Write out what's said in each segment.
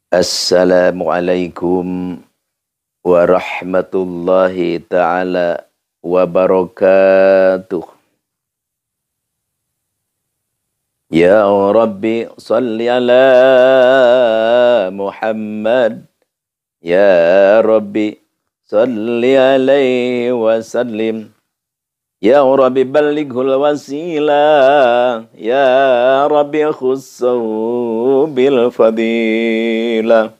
Assalamualaikum warahmatullahi ta'ala wabarakatuh. Ya Rabbi salli ala Muhammad. Ya Rabbi salli alaihi wasallim. Ya Rabbi ballighul wasilah. Ya Rabbi khussahu bil fadilah.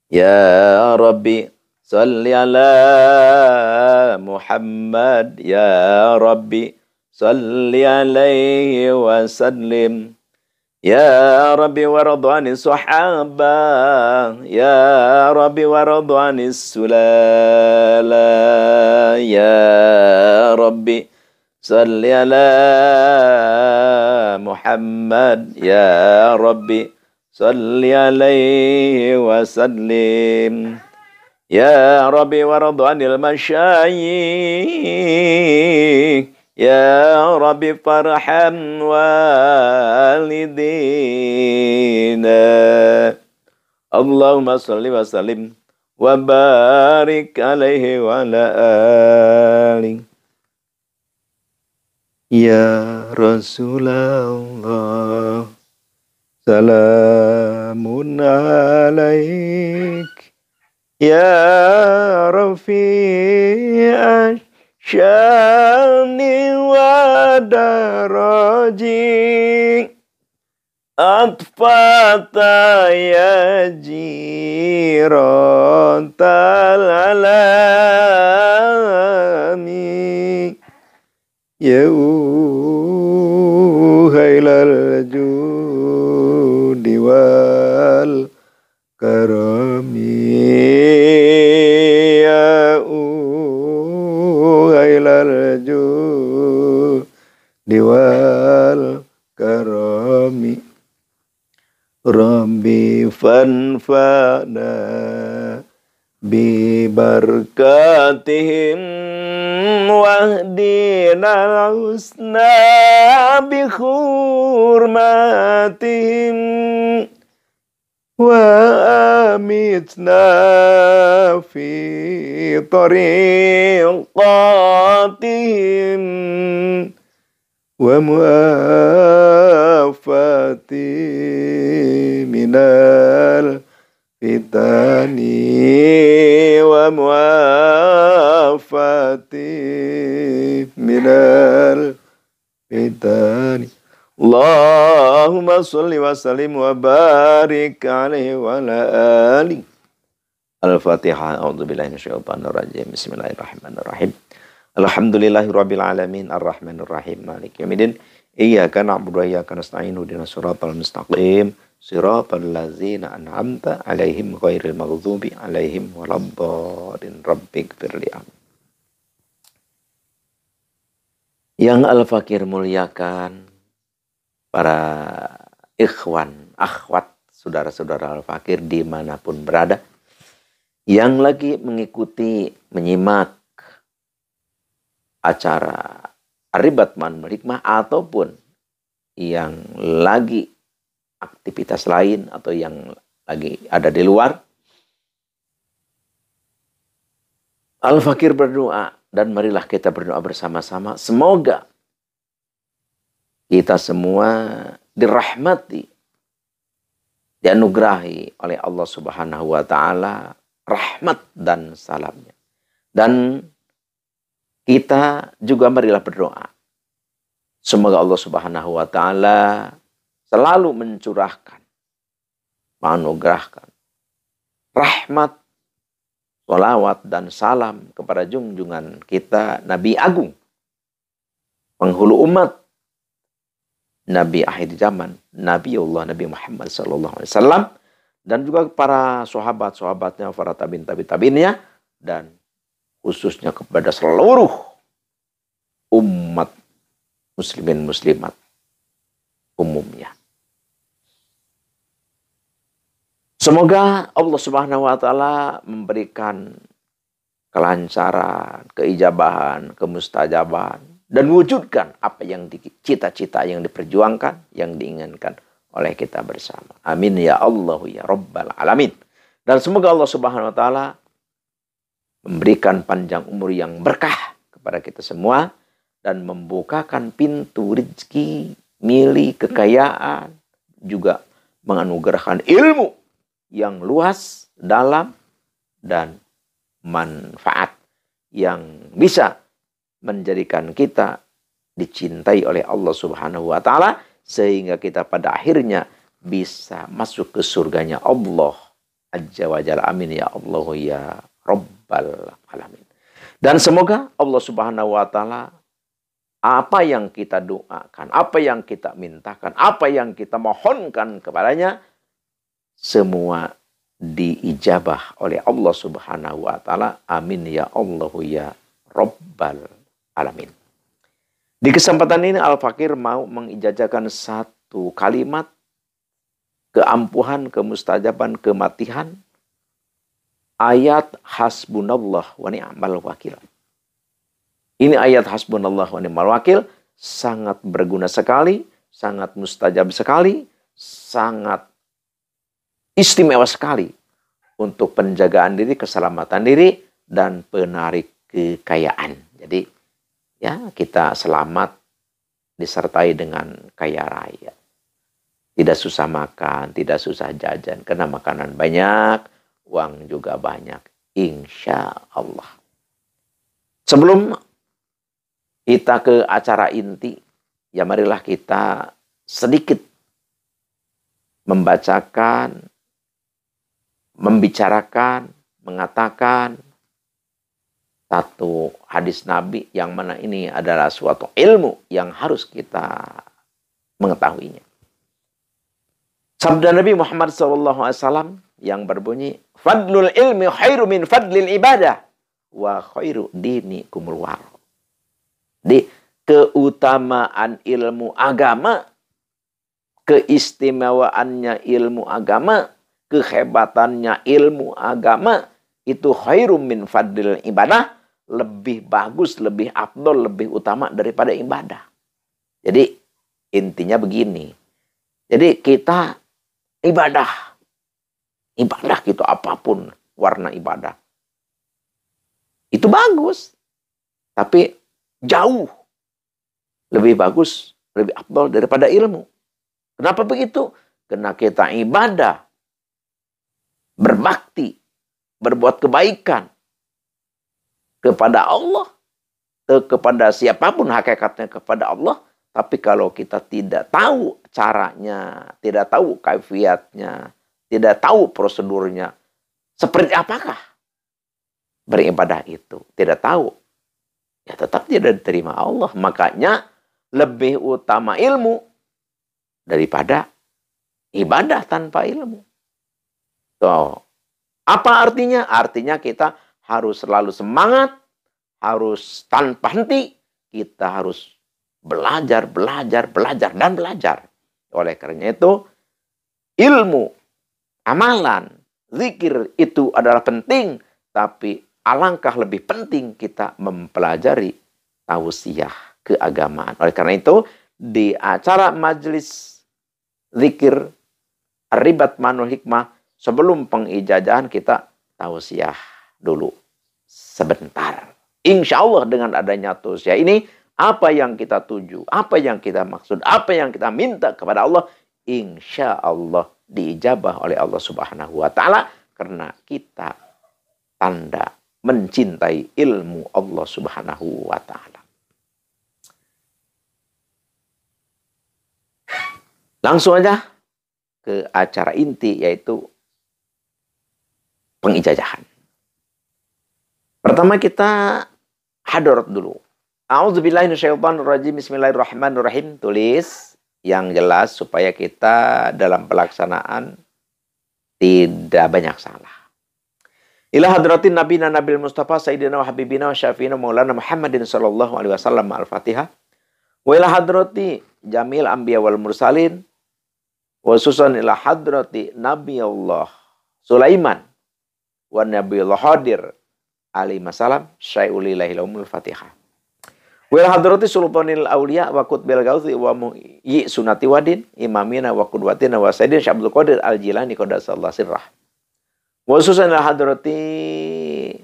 Ya Rabbi salli ala Muhammad. Ya Rabbi salli alaihi wasallim. Ya Rabbi waradhani sahabah. Ya Rabbi waradhani sulala. Ya Rabbi salli ala Muhammad. Ya Rabbi salli alaihi wasallim. Ya Rabbi waradhanil masyayikh. Ya Rabbi farham walidina. Allahumma salli wa sallim wa barik alaihi wa ala alihi. Ya Rasulullah, salamun alaik. Ya Rafi'ash syani wa daraji. Atfata ya jirantal alami. Ya uhailal judi wal karami. Ya uhailal judi wal karami. Rabbi fanfa'na bi barakatihim wahdina husna bi hurmatihim wa amitna fi tariqatihim wa muafati minal fitani wa muafati minal fitani. Allahumma salli wa sallim wa barik alaihi wa ala alihi. Al-Fatihah. A'udzubillahi minasyaitonir rajim. Bismillahirrahmanirrahim. Alhamdulillahirabbil alamin arrahmanir rahim maliki yaumiddin. Iyyaka na'budu wa iyyaka nasta'in ihdinas siratal mustaqim siratal ladzina an'amta 'alaihim ghairil maghdubi 'alaihim waladdallin. Rabbighfirli. Yang Al-Fakir muliakan, para ikhwan, akhwat, saudara-saudara Al-Fakir dimanapun berada, yang lagi mengikuti, menyimak acara Aribat Man Hikmah, ataupun yang lagi aktivitas lain atau yang lagi ada di luar, Al-Fakir berdoa, dan marilah kita berdoa bersama-sama. Semoga kita semua dirahmati, dianugerahi oleh Allah Subhanahu wa Ta'ala rahmat dan salamnya. Dan kita juga marilah berdoa, semoga Allah Subhanahu wa Ta'ala selalu mencurahkan, menganugerahkan rahmat, sholawat dan salam kepada junjungan kita Nabi Agung, penghulu umat, Nabi akhir zaman, Nabiullah Nabi Muhammad SAW, dan juga para sahabat-sahabatnya, para tabi'in-tabi'innya, dan khususnya kepada seluruh umat muslimin muslimat umumnya. Semoga Allah Subhanahu wa Ta'ala memberikan kelancaran, keijabahan, kemustajaban, dan wujudkan apa yang cita-cita yang diperjuangkan, yang diinginkan oleh kita bersama. Amin ya Allah ya Rabbal Alamin. Dan semoga Allah Subhanahu wa taala memberikan panjang umur yang berkah kepada kita semua dan membukakan pintu rezeki, milik, kekayaan, juga menganugerahkan ilmu yang luas, dalam, dan manfaat yang bisa menjadikan kita dicintai oleh Allah Subhanahu wa taala sehingga kita pada akhirnya bisa masuk ke surganya Allah Azza wa Jalla. Amin ya Allah ya Rabbal Alamin. Dan semoga Allah Subhanahu wa taala apa yang kita doakan, apa yang kita mintakan, apa yang kita mohonkan kepadanya semua diijabah oleh Allah Subhanahu wa taala. Amin ya Allah ya Rabbal Alamin. Di kesempatan ini Al-Fakir mau mengijazakan satu kalimat keampuhan, kemustajaban, kematihan. Ayat hasbunallah wa ni'mal wakil. Ini ayat hasbunallah wa ni'mal wakil sangat berguna sekali, sangat mustajab sekali, sangat istimewa sekali untuk penjagaan diri, keselamatan diri, dan penarik kekayaan. Jadi ya kita selamat disertai dengan kaya raya. Tidak susah makan, tidak susah jajan. Karena makanan banyak, uang juga banyak. Insya Allah. Sebelum kita ke acara inti, ya marilah kita sedikit membacakan, membicarakan, mengatakan satu hadis Nabi yang mana ini adalah suatu ilmu yang harus kita mengetahuinya. Sabda Nabi Muhammad SAW yang berbunyi, Fadlul ilmi khairu min fadlil ibadah, wa khairu dinikumul war. Di keutamaan ilmu agama, keistimewaannya ilmu agama, kehebatannya ilmu agama, itu khairu min fadlil ibadah, lebih bagus, lebih afdol, lebih utama daripada ibadah. Jadi intinya begini. Jadi kita ibadah gitu apapun warna ibadah. Itu bagus. Tapi jauh lebih bagus, lebih afdal daripada ilmu. Kenapa begitu? Karena kita ibadah, berbakti, berbuat kebaikan kepada Allah, kepada siapapun hakikatnya kepada Allah. Tapi kalau kita tidak tahu caranya, tidak tahu kaifiatnya, tidak tahu prosedurnya, seperti apakah beribadah itu? Tidak tahu, ya tetap tidak diterima Allah. Makanya lebih utama ilmu daripada ibadah tanpa ilmu. So, apa artinya? Artinya kita harus selalu semangat, harus tanpa henti, kita harus belajar, dan belajar. Oleh karena itu, ilmu, amalan, zikir itu adalah penting, tapi alangkah lebih penting kita mempelajari tausiah keagamaan. Oleh karena itu, di acara majelis zikir Ar-Ribat Manul Hikmah, sebelum pengijazahan kita tausiah dulu sebentar. Insya Allah dengan adanya tausiah ini, apa yang kita tuju, apa yang kita maksud, apa yang kita minta kepada Allah, insya Allah diijabah oleh Allah Subhanahu wa taala karena kita tanda mencintai ilmu Allah Subhanahu wa taala. Langsung aja ke acara inti, yaitu pengijazahan. Pertama kita hadarat dulu. A'udzubillahi minasyaitonirrajim. Bismillahirrahmanirrahim. Tulis yang jelas supaya kita dalam pelaksanaan tidak banyak salah. Ila hadratin nabiyina nabil mustafa sayyidina wa habibina wa syafiina maulana Muhammadin sallallahu alaihi wasallam. Al-Fatihah. Wa ila hadrati jamil anbiya wal mursalin wa susan ila hadrati nabiyullah Sulaiman wa nabiyullah Hadir alaihi salam syai'ulillahi lahumul Fatihah. Wal hadrati sultanil auliya wa qutbil gauzi wa mu'yi sunati wadin imamina wa qudwatina wa sayyidin Syekh Abdul Qadir Al-Jilani qaddasallahu sirrah. Wa khususan al hadrati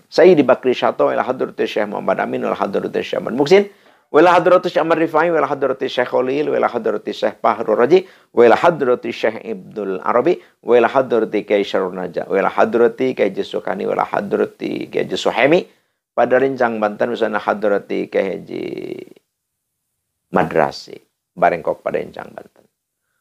Sayyidi Bakri Syato ila hadrati Syekh Muhammad Amin wal hadrati Syekh Ahmad Muksin wala hadrati Syekh Ahmad Rifai wala hadrati Syekh Khalil wala hadrati Syekh Fahrur Raji wala hadrati Syekh Ibnul Arabi wala hadrati Kyai Syarul Naja wala hadrati Kyai Jusukani wala hadrati Kyai Jusuhaimi pada Rincang Banten misalnya hadrati Kyai Haji Madrasi Barengkok pada Rincang Banten.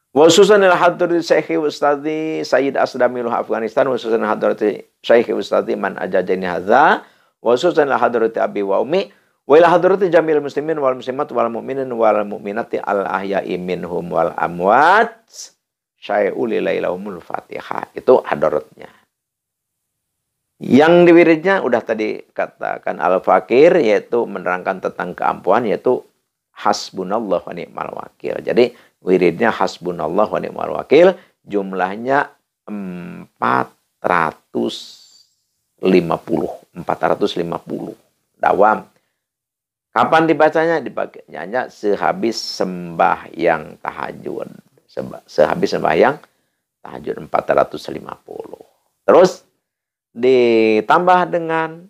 Khususan hadrati Syekh Ustadi Sayyid Asdamil Afghanistan khususan hadrati Syekh Ustadi man ajajani hadza khususan hadrati Abi wa Umi wa ila hadrati jamil muslimin wal muslimat wal mu'minin wal mu'minati al ahya'i minhum wal amwat syai'u lilailahumul Fatihah. Itu hadratnya. Yang diwiridnya udah tadi katakan al-fakir, yaitu menerangkan tentang keampuhan, yaitu hasbunallah wa ni'mal wakil. Jadi wiridnya hasbunallah wa ni'mal wakil, jumlahnya 450 dawam. Kapan dibacanya? Dibacanya sehabis sembahyang tahajud. Sehabis sembahyang tahajud 450. Terus ditambah dengan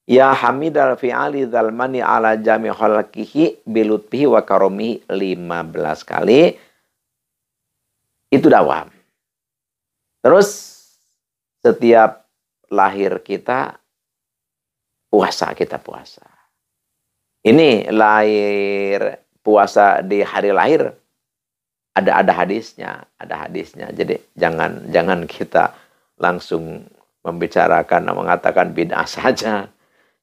ya hamidal fi'ali dzalmani ala jami khalqihi bilutfihi wa karomihi 15 kali. Itu dawam. Terus setiap lahir kita puasa. Ini lahir puasa di hari lahir ada hadisnya. Jadi jangan kita langsung membicarakan mengatakan bid'ah saja.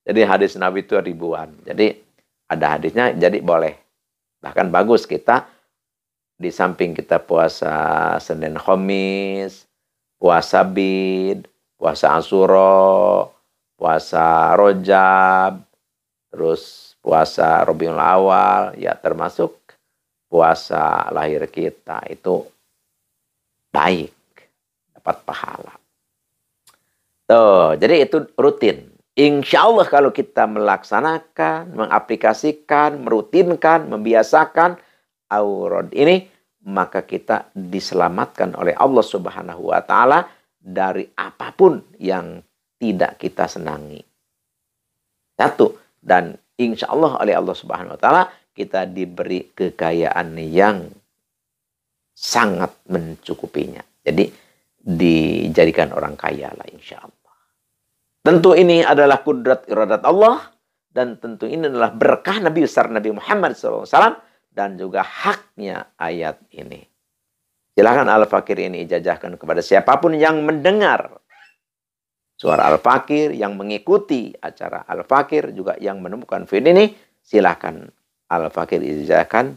Jadi hadis Nabi itu ribuan. Jadi ada hadisnya, jadi boleh. Bahkan bagus kita di samping kita puasa Senin Khamis, puasa Bid, puasa Asyura, puasa Rajab, terus puasa Rabiul Awal, ya termasuk puasa lahir kita itu baik, dapat pahala. Tuh, jadi itu rutin. Insya Allah kalau kita melaksanakan, mengaplikasikan, merutinkan, membiasakan aurad ini, maka kita diselamatkan oleh Allah Subhanahu wa Ta'ala dari apapun yang tidak kita senangi. Satu, dan insya Allah oleh Allah Subhanahu wa Ta'ala kita diberi kekayaan yang sangat mencukupinya. Jadi dijadikan orang kaya lah insya Allah. Tentu ini adalah kudrat iradat Allah dan tentu ini adalah berkah Nabi besar Nabi Muhammad SAW dan juga haknya ayat ini. Silakan Al-Fakir ini ijazahkan kepada siapapun yang mendengar suara Al-Fakir, yang mengikuti acara Al-Fakir, juga yang menemukan video ini, silakan Al-Fakir ijazahkan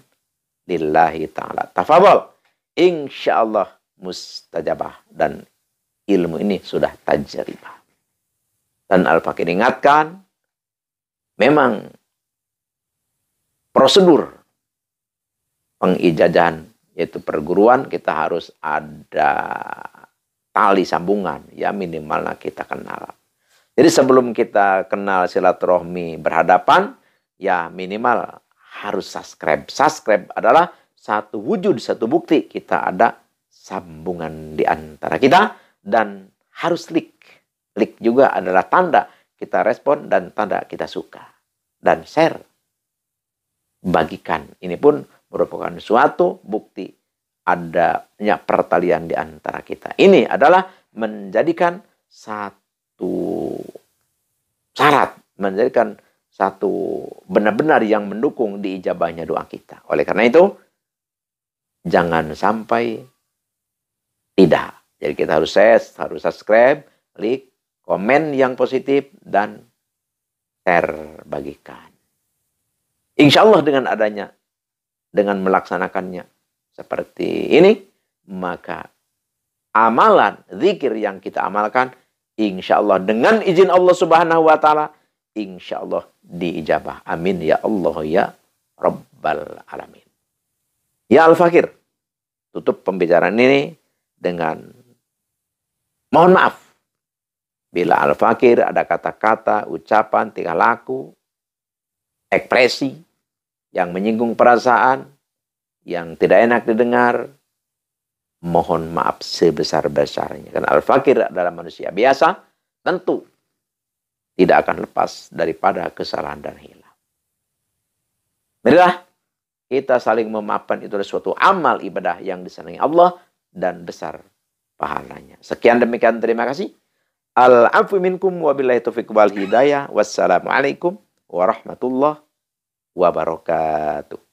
lillahi ta'ala. Tafadhol. Insyaallah mustajabah dan ilmu ini sudah tajribah. Dan Al-Fakir ingatkan, memang prosedur pengijazahan yaitu perguruan kita harus ada tali sambungan, ya minimalnya kita kenal. Jadi sebelum kita kenal silaturahmi berhadapan, ya minimal harus subscribe. Subscribe adalah satu wujud, satu bukti kita ada sambungan di antara kita dan harus like. Like juga adalah tanda kita respon dan tanda kita suka. Dan share. Bagikan. Ini pun merupakan suatu bukti adanya pertalian di antara kita. Ini adalah menjadikan satu syarat. Menjadikan satu benar-benar yang mendukung diijabahnya doa kita. Oleh karena itu, jangan sampai tidak. Jadi kita harus share, harus subscribe, like, komen yang positif, dan share, bagikan. Insya Allah dengan adanya, dengan melaksanakannya seperti ini, maka amalan, zikir yang kita amalkan, insya Allah dengan izin Allah Subhanahu wa Ta'ala, insya Allah diijabah. Amin ya Allah ya Rabbal Alamin. Ya Al-Fakir, tutup pembicaraan ini dengan mohon maaf bila Al-Fakir ada kata-kata, ucapan, tingkah laku ekspresi yang menyinggung perasaan, yang tidak enak didengar, mohon maaf sebesar-besarnya. Karena al-fakir adalah manusia biasa, tentu tidak akan lepas daripada kesalahan dan hilang. Marilah kita saling memaafkan, itu adalah suatu amal ibadah yang disenangi Allah dan besar pahalanya. Sekian demikian, terima kasih. Al-afu minkum wabillahi taufiq wal hidayah. Wassalamualaikum warahmatullahi wabarakatuh.